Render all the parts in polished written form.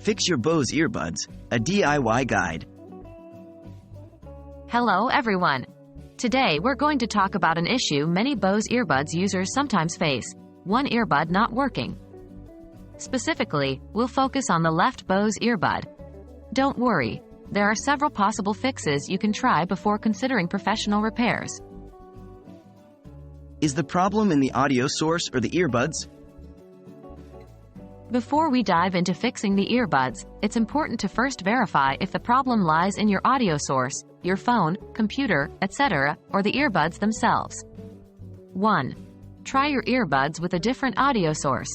Fix your Bose earbuds, a DIY guide. Hello everyone. Today we're going to talk about an issue many Bose earbuds users sometimes face: one earbud not working. Specifically, we'll focus on the left Bose earbud. Don't worry, there are several possible fixes you can try before considering professional repairs. Is the problem in the audio source or the earbuds? Before we dive into fixing the earbuds, it's important to first verify if the problem lies in your audio source, your phone, computer, etc., or the earbuds themselves. 1. Try your earbuds with a different audio source.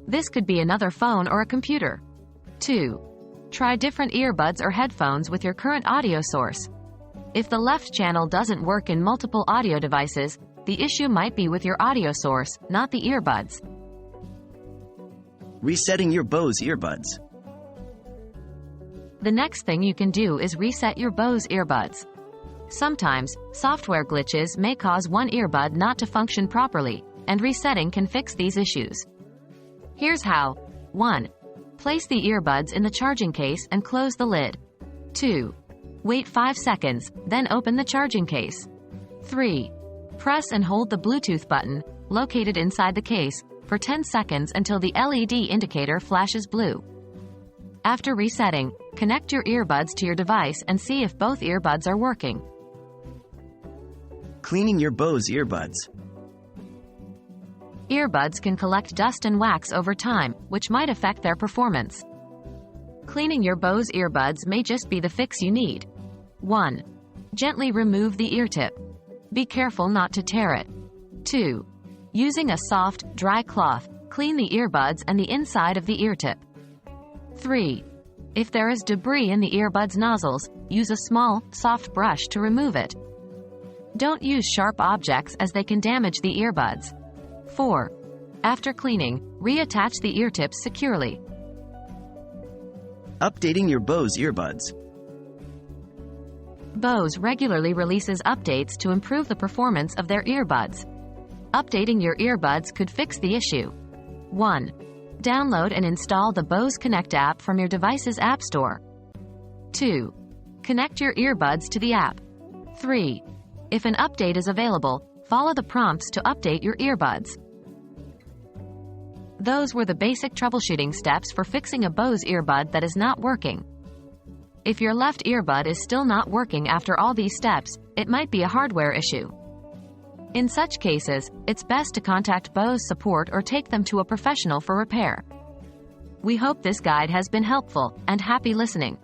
This could be another phone or a computer. 2. Try different earbuds or headphones with your current audio source. If the left channel doesn't work in multiple audio devices, the issue might be with your audio source, not the earbuds. Resetting your Bose earbuds. The next thing you can do is reset your Bose earbuds. Sometimes, software glitches may cause one earbud not to function properly, and resetting can fix these issues. Here's how. 1. Place the earbuds in the charging case and close the lid. 2. Wait 5 seconds, then open the charging case. 3. Press and hold the Bluetooth button, located inside the case, for 10 seconds until the LED indicator flashes blue. After resetting, connect your earbuds to your device and see if both earbuds are working. Cleaning your Bose earbuds. Earbuds can collect dust and wax over time, which might affect their performance. Cleaning your Bose earbuds may just be the fix you need. 1. Gently remove the ear tip. Be careful not to tear it. 2. Using a soft, dry cloth, clean the earbuds and the inside of the ear tip. 3. If there is debris in the earbuds nozzles, use a small, soft brush to remove it. Don't use sharp objects as they can damage the earbuds. 4. After cleaning, reattach the ear tips securely. Updating your Bose earbuds. Bose regularly releases updates to improve the performance of their earbuds. Updating your earbuds could fix the issue. 1. Download and install the Bose Connect app from your device's app store. 2. Connect your earbuds to the app. 3. If an update is available, follow the prompts to update your earbuds. Those were the basic troubleshooting steps for fixing a Bose earbud that is not working. If your left earbud is still not working after all these steps, it might be a hardware issue. In such cases, it's best to contact Bose support or take them to a professional for repair. We hope this guide has been helpful, and happy listening.